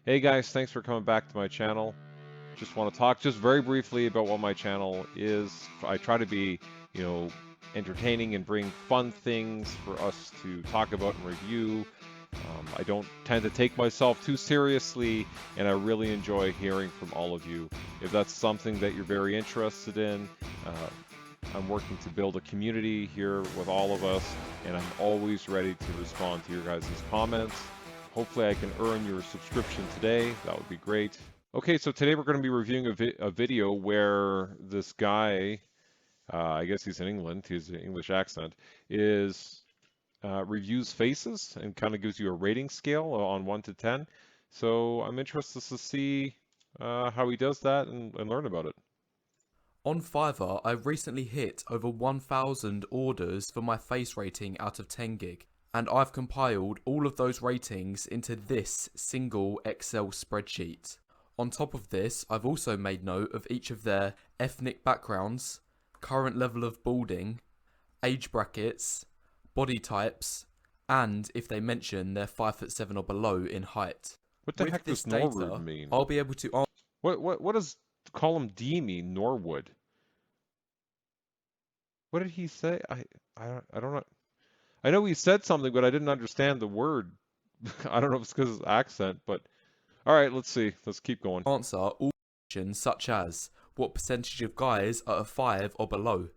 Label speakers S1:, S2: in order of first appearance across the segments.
S1: Hey guys, thanks for coming back to my channel. Just want to talk just very briefly about what my channel is. I try to be, you know, entertaining and bring fun things for us to talk about and review. I don't tend to take myself too seriously, and I really enjoy hearing from all of you. If that's something that you're very interested in, I'm working to build a community here with all of us, and I'm always ready to respond to your guys' comments. Hopefully I can earn your subscription today. That would be great. Okay, so today we're going to be reviewing a video where this guy, I guess he's in England, he's an English accent, is reviews faces and kind of gives you a rating scale on 1 to 10. So I'm interested to see how he does that and learn about it.
S2: On Fiverr, I recently hit over 1,000 orders for my face rating out of 10 gig, and I've compiled all of those ratings into this single Excel spreadsheet. On top of this, I've also made note of each of their ethnic backgrounds, current level of balding, age brackets, body types, and if they mention they're 5'7" or below in height.
S1: What the
S2: With
S1: heck
S2: this
S1: does Norwood
S2: data,
S1: mean?
S2: I'll be able to
S1: What does column D mean? Norwood. What did he say? I don't know. I know he said something, but I didn't understand the word. I don't know if it's because of his accent, but all right, let's see. Let's keep going.
S2: answer all questions such as what percentage of guys are a 5 or below,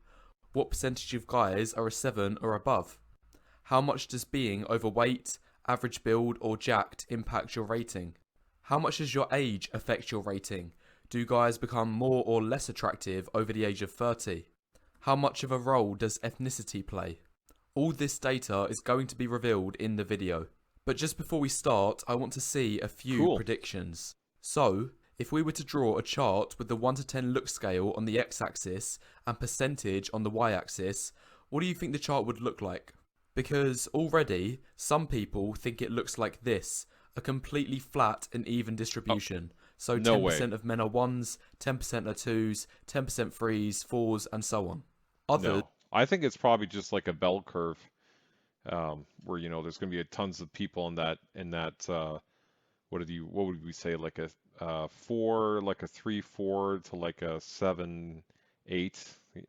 S2: what percentage of guys are a 7 or above, how much does being overweight, average build or jacked impact your rating, how much does your age affect your rating, do guys become more or less attractive over the age of 30, how much of a role does ethnicity play. All this data is going to be revealed in the video. But just before we start, I want to see a few
S1: Cool.
S2: predictions. So, if we were to draw a chart with the 1 to 10 look scale on the x-axis and percentage on the y-axis, what do you think the chart would look like? Because already, some people think it looks like this, a completely flat and even distribution. So
S1: No
S2: 10%
S1: way.
S2: of men are 1s, 10% are 2s, 10% 3s, 4s, and so on. Others
S1: No. I think it's probably just like a bell curve, where there's going to be tons of people in that what would we say, like a 4, like a 3-4 to like a 7-8,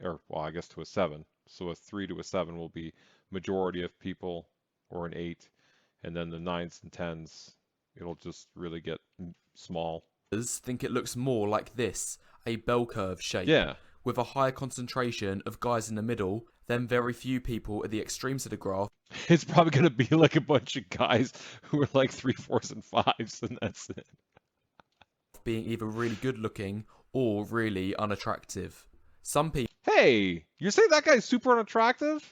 S1: or well, I guess to a 7. So a 3 to a 7 will be majority of people, or an 8, and then the 9s and 10s, it'll just really get small.
S2: think it looks more like this, a bell curve shape,
S1: Yeah.
S2: with a higher concentration of guys in the middle, then very few people at the extremes of the graph
S1: It's probably going to be like a bunch of guys who are like 3, 4s, and 5s, and that's it.
S2: being either really good looking or really unattractive. Some people
S1: Hey, you're saying that guy's super unattractive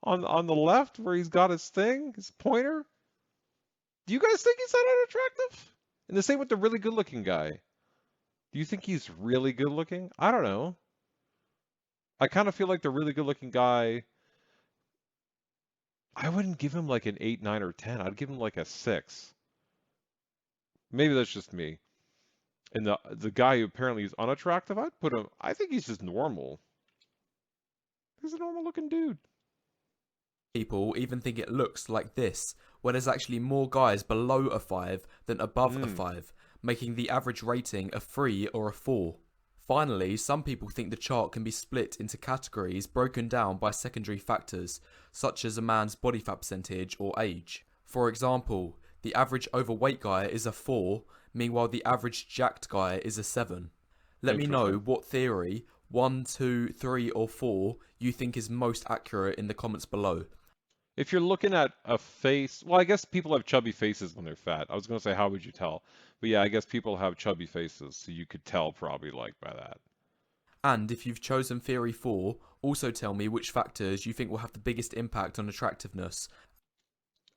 S1: on the left where he's got his thing, his pointer? Do you guys think he's that unattractive? And the same with the really good looking guy. Do you think he's really good looking? I don't know. I kind of feel like the really good looking guy, I wouldn't give him like an 8, 9, or 10. I'd give him like a 6. Maybe that's just me. And the guy who apparently is unattractive, I'd put him, I think he's just normal. He's a normal looking dude.
S2: people even think it looks like this, where there's actually more guys below a 5 than above a 5, making the average rating a 3 or a 4. Finally, some people think the chart can be split into categories broken down by secondary factors, such as a man's body fat percentage or age. For example, the average overweight guy is a 4, meanwhile the average jacked guy is a 7. Let me know
S1: Interesting.
S2: what theory, 1, 2, 3 or 4, you think is most accurate in the comments below.
S1: If you're looking at a face, well, I guess people have chubby faces when they're fat. I was going to say, how would you tell? But yeah, I guess people have chubby faces, so you could tell probably like by that.
S2: And if you've chosen theory 4, also tell me which factors you think will have the biggest impact on attractiveness.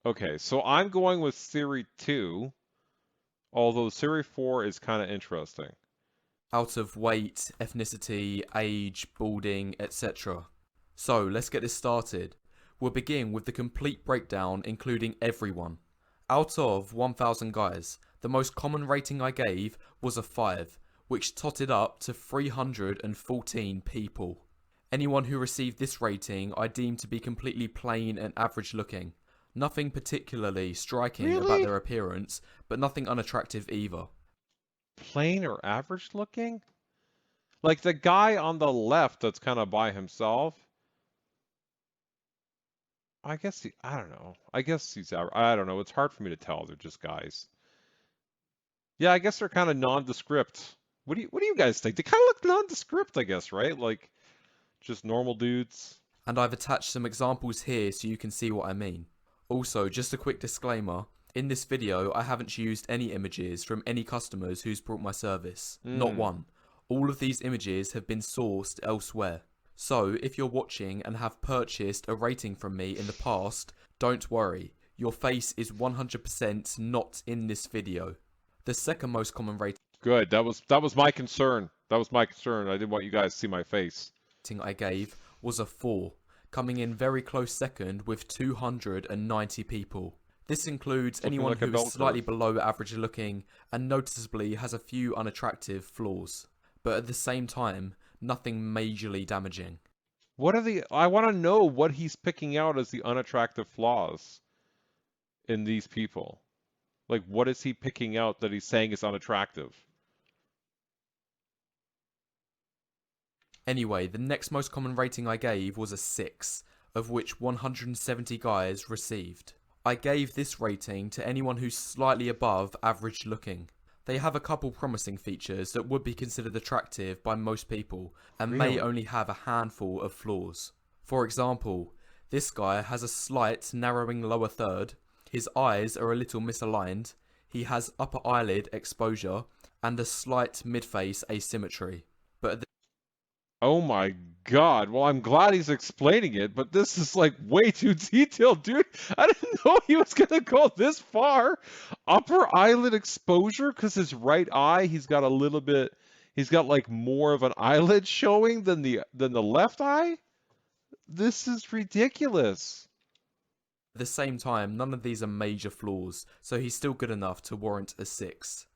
S1: Okay, so I'm going with theory 2, although theory 4 is kind of interesting.
S2: Out of weight, ethnicity, age, balding, etc. So let's get this started. We'll begin with the complete breakdown including everyone. Out of 1,000 guys, the most common rating I gave was a 5, which totted up to 314 people. Anyone who received this rating I deemed to be completely plain and average looking. Nothing particularly striking about
S1: Really?
S2: their appearance, but nothing unattractive either.
S1: Plain or average looking? Like the guy on the left that's kind of by himself. I don't know. I guess he's average. I don't know. It's hard for me to tell. They're just guys. Yeah, I guess they're kind of nondescript. What do you guys think? They kind of look nondescript, I guess, right? Like just normal dudes.
S2: And I've attached some examples here so you can see what I mean. Also, just a quick disclaimer, in this video I haven't used any images from any customers who's bought my service. Not one. All of these images have been sourced elsewhere. So, if you're watching and have purchased a rating from me in the past, don't worry, your face is 100% not in this video. The second most common rating
S1: Good. That was my concern. That was my concern. I didn't want you guys to see my face.
S2: I gave was a 4, coming in very close second with 290 people. This includes
S1: Looking
S2: anyone
S1: like a
S2: who
S1: bell
S2: is slightly
S1: curve.
S2: below average looking and noticeably has a few unattractive flaws, but at the same time, nothing majorly damaging.
S1: I want to know what he's picking out as the unattractive flaws in these people. Like, what is he picking out that he's saying is unattractive?
S2: Anyway, the next most common rating I gave was a 6, of which 170 guys received. I gave this rating to anyone who's slightly above average looking. They have a couple promising features that would be considered attractive by most people and may
S1: Really?
S2: only have a handful of flaws. For example, this guy has a slight narrowing lower third, his eyes are a little misaligned, he has upper eyelid exposure, and a slight mid-face asymmetry. But at the
S1: Oh my God. Well, I'm glad he's explaining it, but this is like way too detailed, dude. I didn't know he was gonna go this far. Upper eyelid exposure, because his right eye, he's got like more of an eyelid showing than the left eye. This is ridiculous.
S2: same time, none of these are major flaws, so he's still good enough to warrant a 6.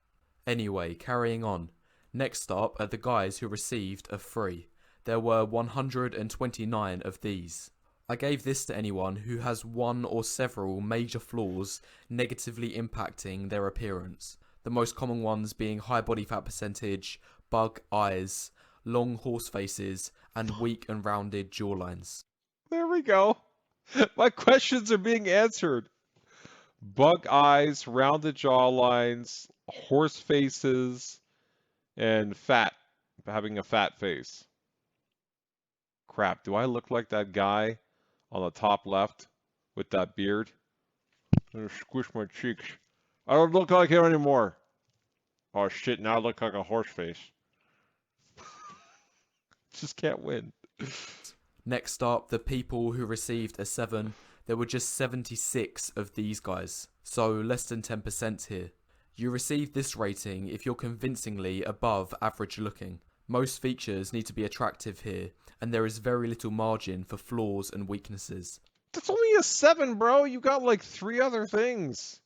S2: Anyway, carrying on. Next up are the guys who received a 3. There were 129 of these. I gave this to anyone who has one or several major flaws negatively impacting their appearance. The most common ones being high body fat percentage, bug eyes, long horse faces, and weak and rounded jawlines.
S1: There we go. My questions are being answered. Bug eyes, rounded jawlines, horse faces, and having a fat face. Crap, do I look like that guy on the top left with that beard? I'm gonna squish my cheeks. I don't look like him anymore. Oh shit, now I look like a horse face. Just can't win.
S2: Next up, the people who received a 7. There were just 76 of these guys, so less than 10% here. You receive this rating if you're convincingly above average looking. Most features need to be attractive here, and there is very little margin for flaws and weaknesses.
S1: That's only a 7, bro. You got like 3 other things.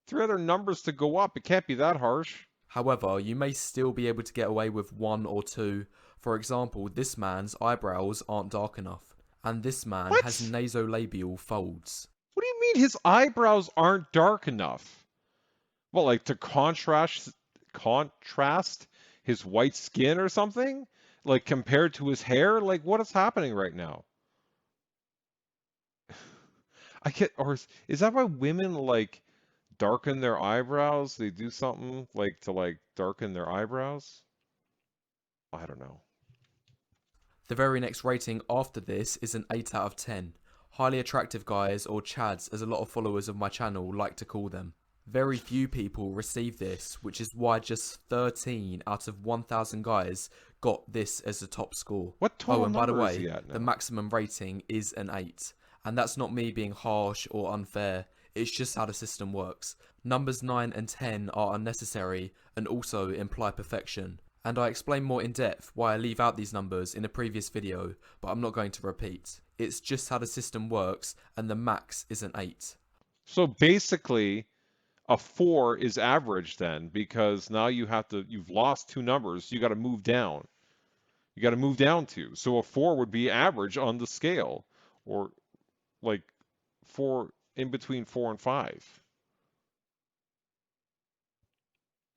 S1: 3 other numbers to go up. It can't be that harsh.
S2: However, you may still be able to get away with 1 or 2. For example, this man's eyebrows aren't dark enough, and this man
S1: What?
S2: has nasolabial folds.
S1: What do you mean his eyebrows aren't dark enough? Well, like to contrast his white skin or something? Like compared to his hair? Like what is happening right now? Is that why women like darken their eyebrows? They do something like to like darken their eyebrows? I don't know.
S2: The very next rating after this is an 8 out of 10. Highly attractive guys, or chads as a lot of followers of my channel like to call them. Very few people receive this, which is why just 13 out of 1,000 guys got this as the top score.
S1: What total
S2: and by the
S1: number is
S2: way,
S1: he at now?
S2: the maximum rating is an 8. And that's not me being harsh or unfair, it's just how the system works. Numbers 9 and 10 are unnecessary and also imply perfection. And I explain more in depth why I leave out these numbers in a previous video, but I'm not going to repeat. It's just how the system works, and the max is an 8.
S1: So basically, a 4 is average then, because now you've lost 2 numbers. You got to move down. You got to move down 2. So a 4 would be average on the scale, or like 4. in between 4 and 5.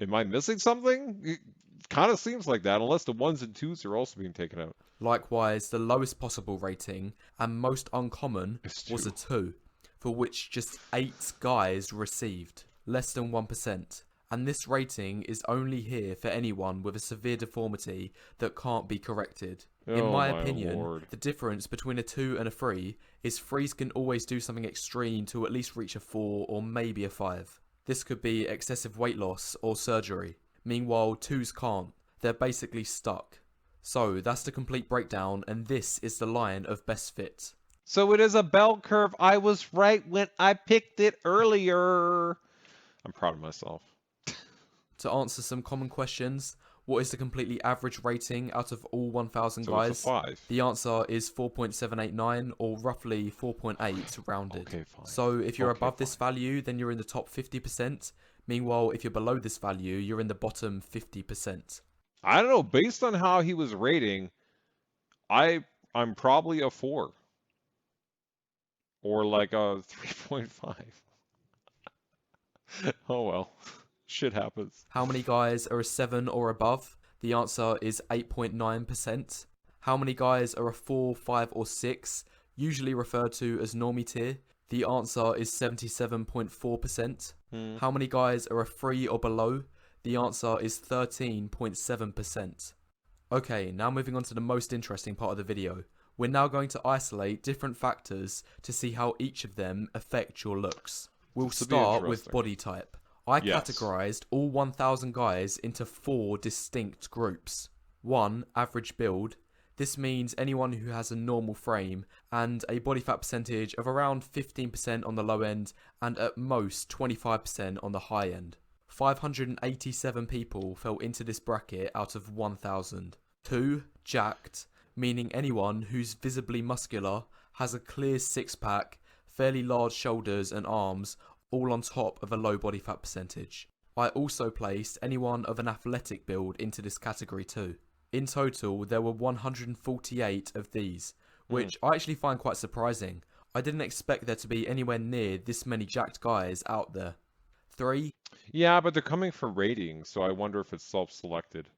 S1: Am I missing something? It kind of seems like that, unless the 1s and 2s are also being taken out.
S2: Likewise, the lowest possible rating and most uncommon
S1: It's
S2: was
S1: 2.
S2: a 2, for which just 8 guys received, less than 1%. And this rating is only here for anyone with a severe deformity that can't be corrected. In
S1: Oh
S2: my
S1: my
S2: opinion,
S1: lord.
S2: the difference between a 2 and a 3 is 3s can always do something extreme to at least reach a 4 or maybe a 5. This could be excessive weight loss or surgery. Meanwhile, 2s can't. They're basically stuck. So that's the complete breakdown, and this is the line of best fit.
S1: So it is a bell curve. I was right when I picked it earlier. I'm proud of myself.
S2: To answer some common questions, what is the completely average rating out of all 1,000
S1: So it's a
S2: guys?
S1: 5.
S2: The answer is 4.789, or roughly 4.8 rounded.
S1: Okay, fine.
S2: So if you're
S1: Okay,
S2: above this
S1: fine.
S2: value, then you're in the top 50%. Meanwhile, if you're below this value, you're in the bottom 50%.
S1: I don't know. Based on how he was rating, I'm probably a 4 or like a 3.5. Oh well, shit happens.
S2: How many guys are a 7 or above? The answer is 8.9%. How many guys are a 4, 5 or 6, usually referred to as normie tier? The answer is 77.4%. How many guys are a 3 or below? The answer is 13.7%. Okay, now moving on to the most interesting part of the video. We're now going to isolate different factors to see how each of them affect your looks. We'll
S1: This will be
S2: start with
S1: interesting.
S2: body type. I
S1: Yes.
S2: categorized all 1,000 guys into 4 distinct groups. 1. Average build. This means anyone who has a normal frame and a body fat percentage of around 15% on the low end and at most 25% on the high end. 587 people fell into this bracket out of 1,000. 2. Jacked, meaning anyone who's visibly muscular, has a clear six-pack, fairly large shoulders and arms, all on top of a low body fat percentage. I also placed anyone of an athletic build into this category too. In total, there were 148 of these, which I actually find quite surprising. I didn't expect there to be anywhere near this many jacked guys out there. 3.
S1: Yeah, but they're coming for ratings, so I wonder if it's self-selected.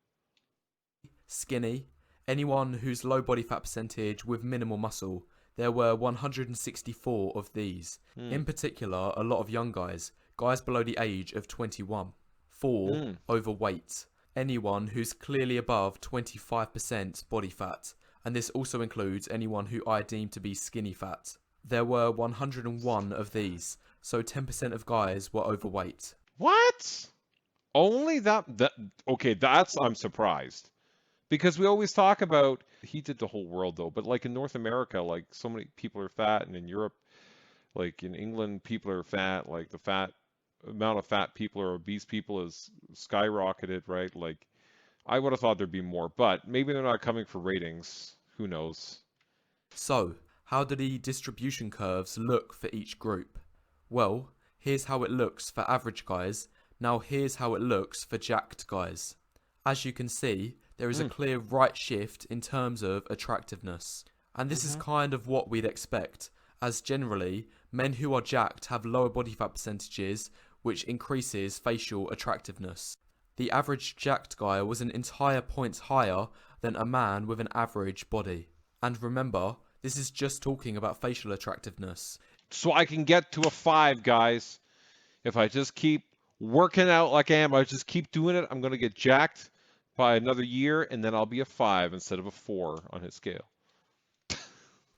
S2: Skinny, anyone whose low body fat percentage with minimal muscle. There were 164 of these. In particular, a lot of young guys below the age of 21. 4. Overweight, anyone who's clearly above 25% body fat, and this also includes anyone who I deem to be skinny fat. There were 101 of these, so 10% of guys were overweight.
S1: What? Only that? Okay, I'm surprised. Because we always talk about, he did the whole world though, but like in North America, like so many people are fat, and in Europe, like in England, people are fat, like the fat amount of fat people or obese people is skyrocketed, right? Like I would have thought there'd be more, but maybe they're not coming for ratings. Who knows?
S2: So, how do the distribution curves look for each group? Well, here's how it looks for average guys. Now here's how it looks for jacked guys. As you can see, there is a clear right shift in terms of attractiveness. And this is kind of what we'd expect, as generally, men who are jacked have lower body fat percentages, which increases facial attractiveness. The average jacked guy was an entire point higher than a man with an average body. And remember, this is just talking about facial attractiveness.
S1: So I can get to a 5, guys. If I just keep working out like I am, I just keep doing it, I'm going to get jacked by another year, and then I'll be a 5 instead of a 4 on his scale.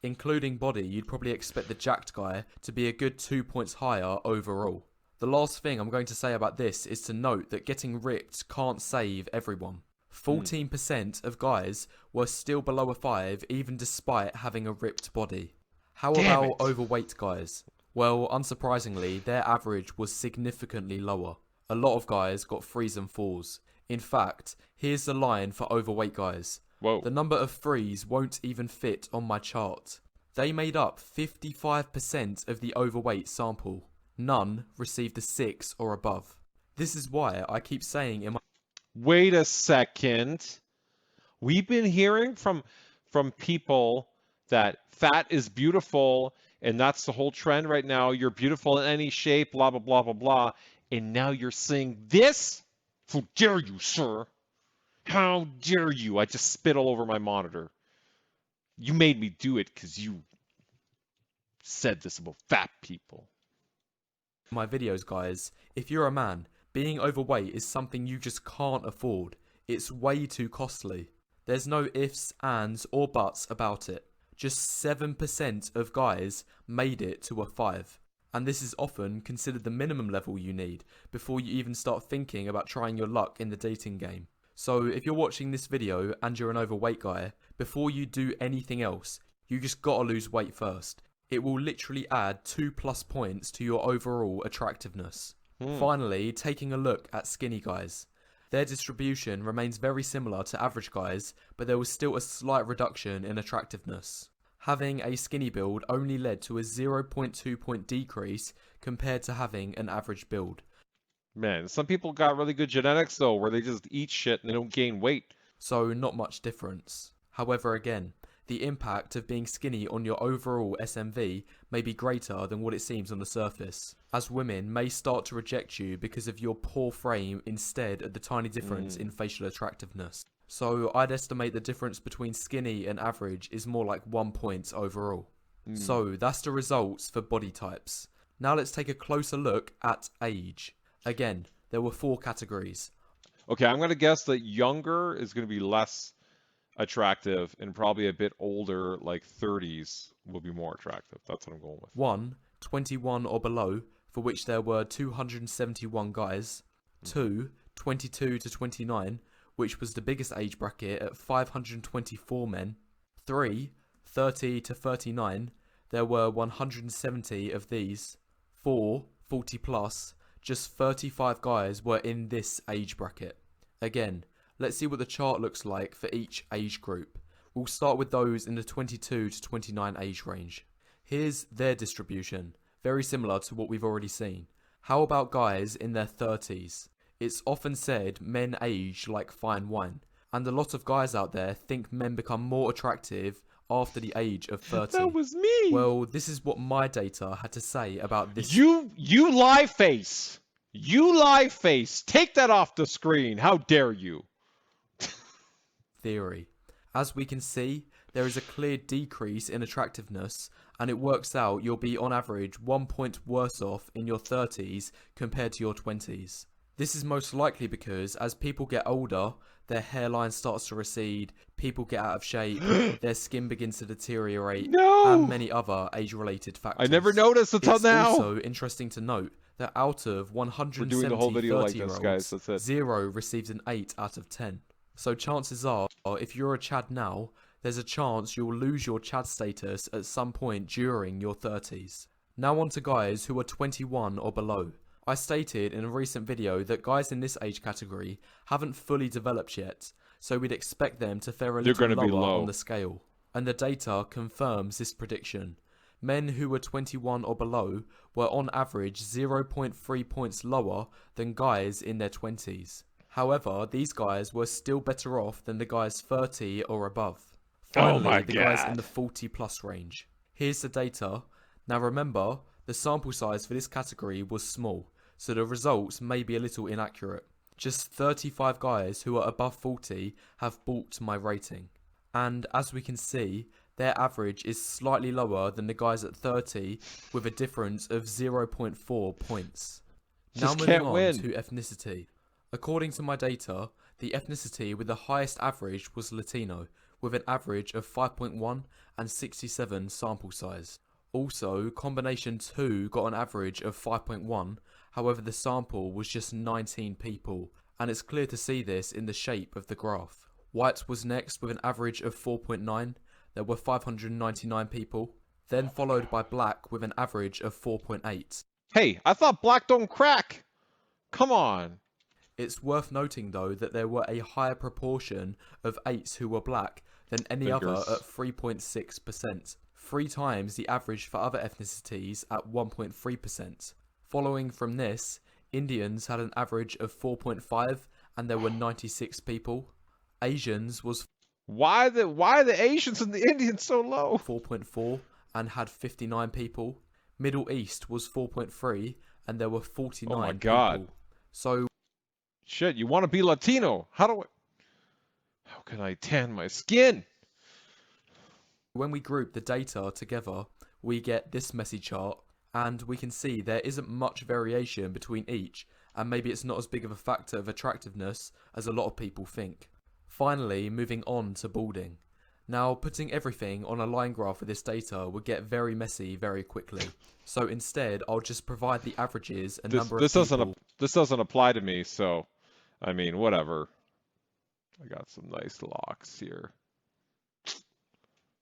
S2: Including body, you'd probably expect the jacked guy to be a good 2 points higher overall. The last thing I'm going to say about this is to note that getting ripped can't save everyone. 14% of guys were still below a 5 even despite having a ripped body. How
S1: Damn
S2: about
S1: it.
S2: overweight guys? Well, unsurprisingly, their average was significantly lower. A lot of guys got 3s and 4s. In fact, here's the line for overweight guys.
S1: Whoa.
S2: The number of 3s won't even fit on my chart. They made up 55% of the overweight sample. None received a 6 or above. This is why I keep saying in my...
S1: Wait a second. We've been hearing from people that fat is beautiful And that's the whole trend right now. You're beautiful in any shape, blah, blah, blah, blah, blah. And now you're saying this? How dare you, sir? How dare you? I just spit all over my monitor. You made me do it because you said this about fat people.
S2: My videos, guys, if you're a man, being overweight is something you just can't afford. It's way too costly. There's no ifs, ands, or buts about it. Just 7% of guys made it to a 5. And this is often considered the minimum level you need before you even start thinking about trying your luck in the dating game. So if you're watching this video and you're an overweight guy, before you do anything else, you just gotta lose weight first. It will literally add 2+ points to your overall attractiveness. Finally, taking a look at skinny guys. Their distribution remains very similar to average guys, but there was still a slight reduction in attractiveness. Having a skinny build only led to a 0.2 point decrease compared to having an average build.
S1: Man, some people got really good genetics though, where they just eat shit and they don't gain weight.
S2: So not much difference. However, again, the impact of being skinny on your overall SMV may be greater than what it seems on the surface, as women may start to reject you because of your poor frame instead of the tiny difference in facial attractiveness. So I'd estimate the difference between skinny and average is more like 1 point overall. So that's the results for body types. Now let's take a closer look at age. Again, there were 4 categories.
S1: Okay, I'm going to guess that younger is going to be less attractive and probably a bit older, like 30s, will be more attractive. That's what I'm going with.
S2: 1, 21 or below, for which there were 271 guys. 2, 22 to 29, which was the biggest age bracket at 524 men. 3, 30 to 39, there were 170 of these. 4, 40 plus, just 35 guys were in this age bracket. Again, let's see what the chart looks like for each age group. We'll start with those in the 22 to 29 age range. Here's their distribution, very similar to what we've already seen. How about guys in their 30s? It's often said men age like fine wine, and a lot of guys out there think men become more attractive after the age of 30.
S1: That was me!
S2: Well, this is what my data had to say about this.
S1: You lie face! You lie face! Take that off the screen! How dare you!
S2: Theory. As we can see, there is a clear decrease in attractiveness, and it works out you'll be on average 1 point worse off in your 30s compared to your 20s. This is most likely because as people get older, their hairline starts to recede, people get out of shape, their skin begins to deteriorate, and many other age-related factors.
S1: I never noticed until now!
S2: It's also interesting to note that out of 170
S1: We're doing the whole video like this,
S2: 30-year-olds,
S1: guys. That's it.
S2: 0 receives an 8 out of 10. So chances are, if you're a Chad now, there's a chance you'll lose your Chad status at some point during your 30s. Now on to guys who are 21 or below. I stated in a recent video that guys in this age category haven't fully developed yet, so we'd expect them to fare a little lower on the scale. And the data confirms this prediction. Men who were 21 or below were on average 0.3 points lower than guys in their 20s. However, these guys were still better off than the guys 30 or above. Finally, the guys in the 40 plus range. Here's the data. Now remember, the sample size for this category was small, so the results may be a little inaccurate. Just 35 guys who are above 40 have bought my rating. And as we can see, their average is slightly lower than the guys at 30 with a difference of 0.4 points. Now moving on to ethnicity. According to my data, the ethnicity with the highest average was Latino, with an average of 5.1 and 67 sample size. Also, combination 2 got an average of 5.1, however the sample was just 19 people, and it's clear to see this in the shape of the graph. White was next with an average of 4.9, there were 599 people, then followed by black with an average of 4.8.
S1: Hey, I thought black don't crack! Come on!
S2: It's worth noting though that there were a higher proportion of 8s who were black than any other at 3.6%, 3 times the average for other ethnicities at 1.3%. Following from this, Indians had an average of 4.5 and there were 96 people. Asians was
S1: Why the Asians and the Indians so low?
S2: 4.4 and had 59 people. Middle East was 4.3 and there were 49
S1: Oh my God.
S2: people. So
S1: Shit, you want to be Latino? How can I tan my skin?
S2: when we group the data together, we get this messy chart, and we can see there isn't much variation between each, and maybe it's not as big of a factor of attractiveness as a lot of people think. Finally, moving on to balding. Now, putting everything on a line graph with this data would get very messy very quickly. So instead, I'll just provide the averages and number of people.
S1: This doesn't apply to me, so I mean, whatever. I got some nice locks here.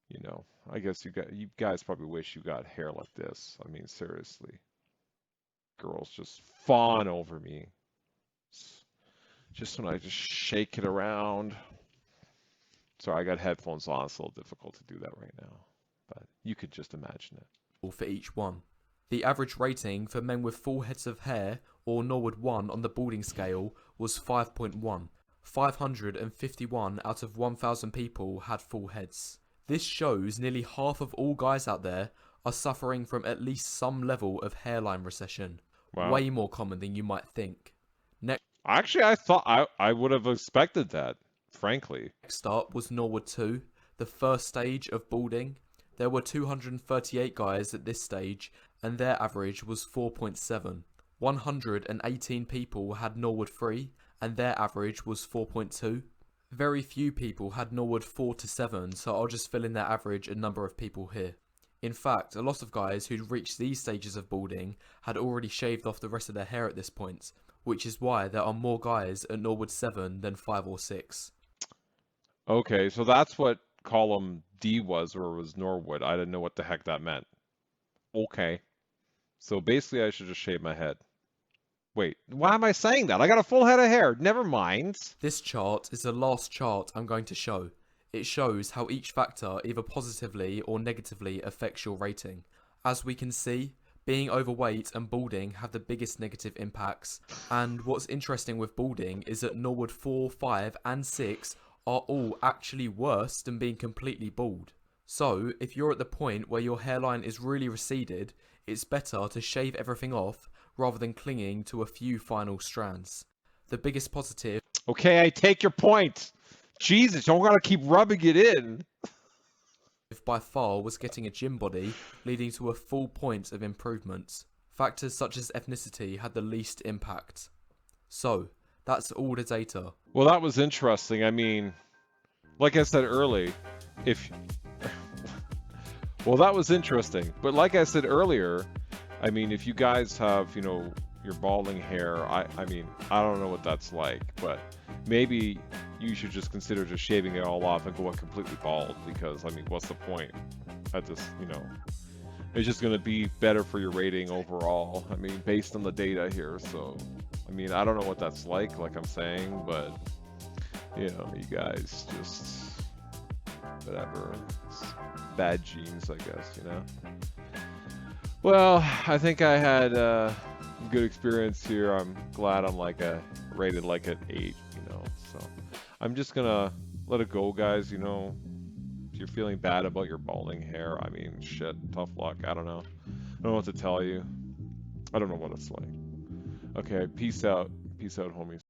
S1: You know, I guess you guys probably wish you got hair like this. I mean, seriously. Girls just fawn over me. Just when I just shake it around. Sorry, I got headphones on. It's a little difficult to do that right now. But you could just imagine it.
S2: For each one. The average rating for men with full heads of hair, or Norwood 1 on the balding scale, was 5.1. 551 out of 1,000 people had full heads. This shows nearly half of all guys out there are suffering from at least some level of hairline recession.
S1: Wow.
S2: Way more common than you might think.
S1: Actually, I thought I would have expected that, frankly.
S2: Next up was Norwood 2, the first stage of balding. There were 238 guys at this stage, and their average was 4.7. 118 people had Norwood 3, and their average was 4.2. Very few people had Norwood 4 to 7, so I'll just fill in their average and number of people here. In fact, a lot of guys who'd reached these stages of balding had already shaved off the rest of their hair at this point, which is why there are more guys at Norwood 7 than 5 or 6.
S1: Okay, so that's what column D was, or was Norwood. I didn't know what the heck that meant. Okay. So basically I should just shave my head. Wait, why am I saying that? I got a full head of hair. Never mind.
S2: This chart is the last chart I'm going to show. It shows how each factor either positively or negatively affects your rating. As we can see, being overweight and balding have the biggest negative impacts. And what's interesting with balding is that Norwood 4, 5 and 6 are all actually worse than being completely bald. So, if you're at the point where your hairline is really receded, it's better to shave everything off rather than clinging to a few final strands. The biggest positive...
S1: Okay, I take your point. Jesus, don't gotta keep rubbing it in.
S2: by far was getting a gym body, leading to a full point of improvement. Factors such as ethnicity had the least impact. So, that's all the data.
S1: Well, that was interesting. I mean, like I said earlier, well, that was interesting. But like I said earlier, I mean, if you guys have, you know, your balding hair, I mean, I don't know what that's like, but maybe you should just consider just shaving it all off and going completely bald, because, I mean, what's the point at this, you know, it's just going to be better for your rating overall. I mean, based on the data here. So, I mean, I don't know what that's like I'm saying, but, you know, you guys just, whatever, it's bad genes, I guess, you know. Well, I think I had a good experience here. I'm glad I'm rated like an 8, you know. So I'm just gonna let it go, guys. You know, if you're feeling bad about your balding hair, I mean, shit, tough luck. I don't know. I don't know what to tell you. I don't know what it's like. Okay, peace out. Peace out, homies.